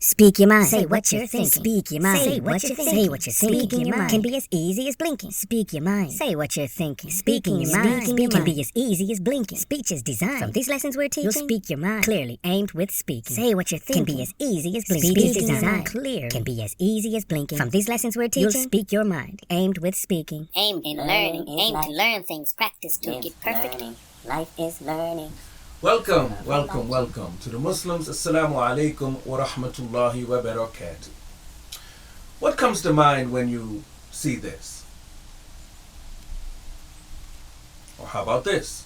Speak your mind. Say what you're thinking. Speak your mind. Say what you're thinking. Say what you're thinking. Speaking your mind can be as easy as blinking. Speak your mind. Say what you're thinking. Speaking your mind can be as easy as blinking. Speech is designed. From these lessons we're teaching, You'll speak your mind. clearly aimed with speaking. Say what you're thinking. Can be as easy as blinking. Speech is Speaking your designed. mind Clearly. can be as easy as blinking. From these lessons we're teaching, You'll speak your mind, aimed with speaking. Aim in learning. Aim to learn things. Practice to get perfect. Learning. Life is learning. Welcome to the Muslims. Assalamu alaikum wa rahmatullahi wa barakatuh. What comes to mind when you see this? Or how about this?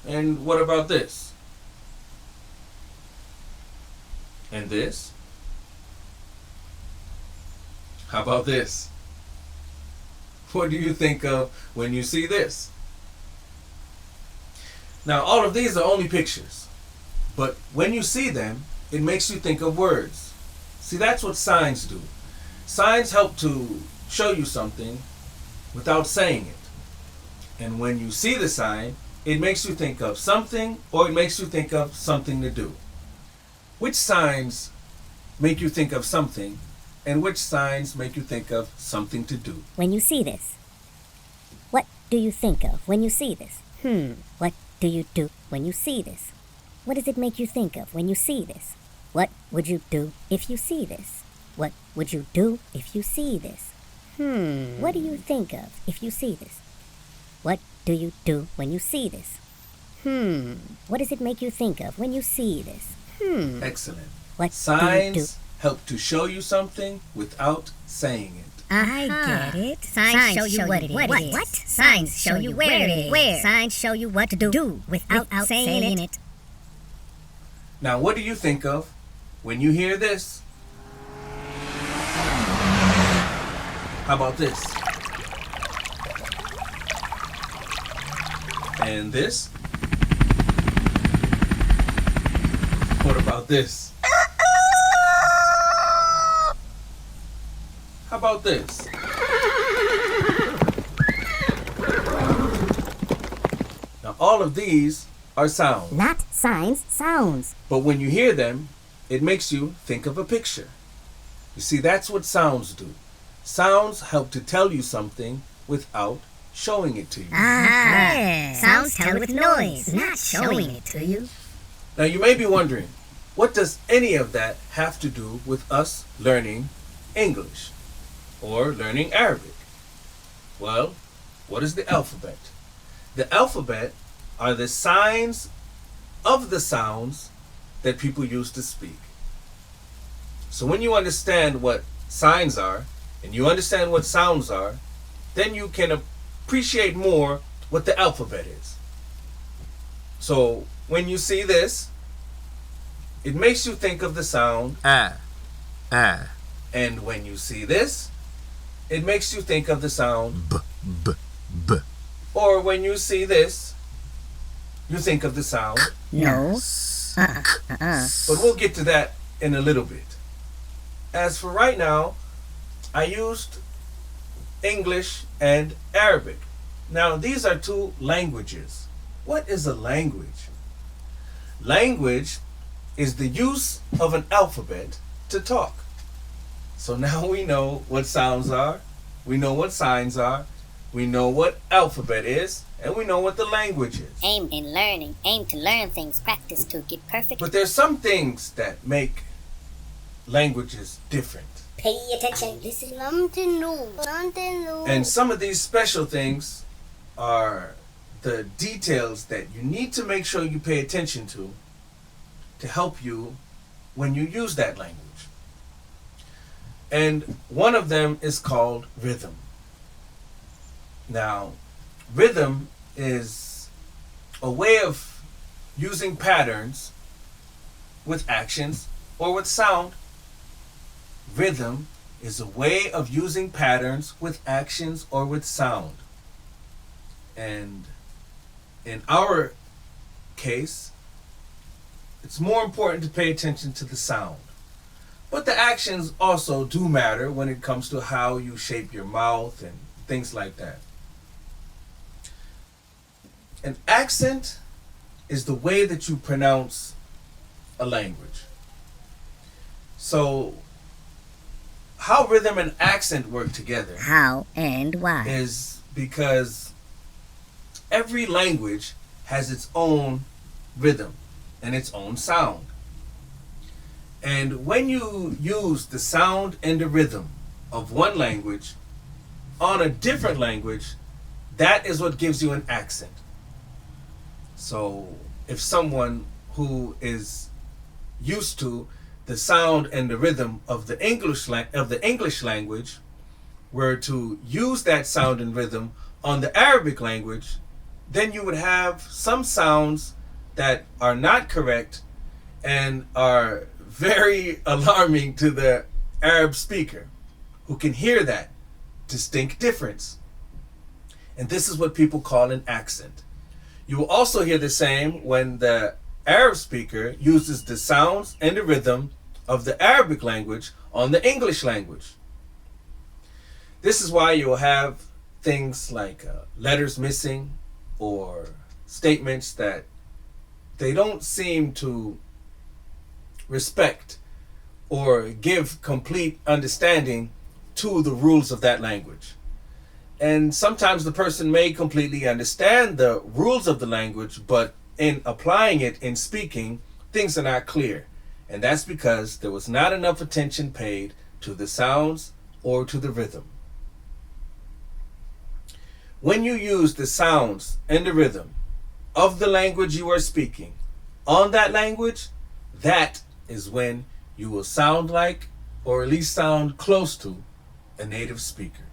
And what about this? And this? How about this? What do you think of when you see this? Now, all of these are only pictures, but when you see them, it makes you think of words. See, that's what signs do. Signs help to show you something without saying it. And when you see the sign, it makes you think of something, or it makes you think of something to do. Which signs make you think of something, and which signs make you think of something to do? When you see this, what do you think of when you see this? What do you do when you see this? What does it make you think of when you see this? What would you do if you see this? What would you do if you see this? What do you think of if you see this? What do you do when you see this? What does it make you think of when you see this? Excellent. What Signs do you do? help to show you something without saying it. I get it. Signs show you what it is. What? Signs show you where it is. Where? Signs show you what to do without saying it. Now, what do you think of when you hear this? How about this? And this? What about this? How about this? Now, all of these are sounds. Not signs, sounds. But when you hear them, it makes you think of a picture. You see, that's what sounds do. Sounds help to tell you something without showing it to you. Sounds tell with noise, not showing it to you. Now, you may be wondering, what does any of that have to do with us learning English or learning Arabic? Well, what is the alphabet? The alphabet are the signs of the sounds that people use to speak. So when you understand what signs are and you understand what sounds are, then you can appreciate more what the alphabet is. So when you see this, it makes you think of the sound. And when you see this, it makes you think of the sound. B. Or when you see this, you think of the sound. No. But we'll get to that in a little bit. As for right now, I used English and Arabic. Now, these are two languages. What is a language? Language is the use of an alphabet to talk. So now we know what sounds are, we know what signs are, we know what alphabet is, and we know what the language is. Aim in learning. Aim to learn things. Practice to get perfect. But there's some things that make languages different. Pay attention. Listen. Something new. And some of these special things are the details that you need to make sure you pay attention to help you when you use that language. And one of them is called rhythm. Now, rhythm is a way of using patterns with actions or with sound. Rhythm is a way of using patterns with actions or with sound. And in our case, it's more important to pay attention to the sound. But the actions also do matter when it comes to how you shape your mouth and things like that. An accent is the way that you pronounce a language. So, how rhythm and accent work together How and why? is because every language has its own rhythm and its own sound. And when you use the sound and the rhythm of one language on a different language, that is what gives you an accent. So if someone who is used to the sound and the rhythm of the English language were to use that sound and rhythm on the Arabic language, then you would have some sounds that are not correct and are very alarming to the Arab speaker who can hear that distinct difference. And this is what people call an accent. You will also hear the same when the Arab speaker uses the sounds and the rhythm of the Arabic language on the English language. This is why you'll have things like letters missing or statements that they don't seem to respect or give complete understanding to the rules of that language. And sometimes the person may completely understand the rules of the language, but in applying it in speaking, things are not clear. And that's because there was not enough attention paid to the sounds or to the rhythm. When you use the sounds and the rhythm of the language you are speaking on that language, that is when you will sound like, or at least sound close to, a native speaker.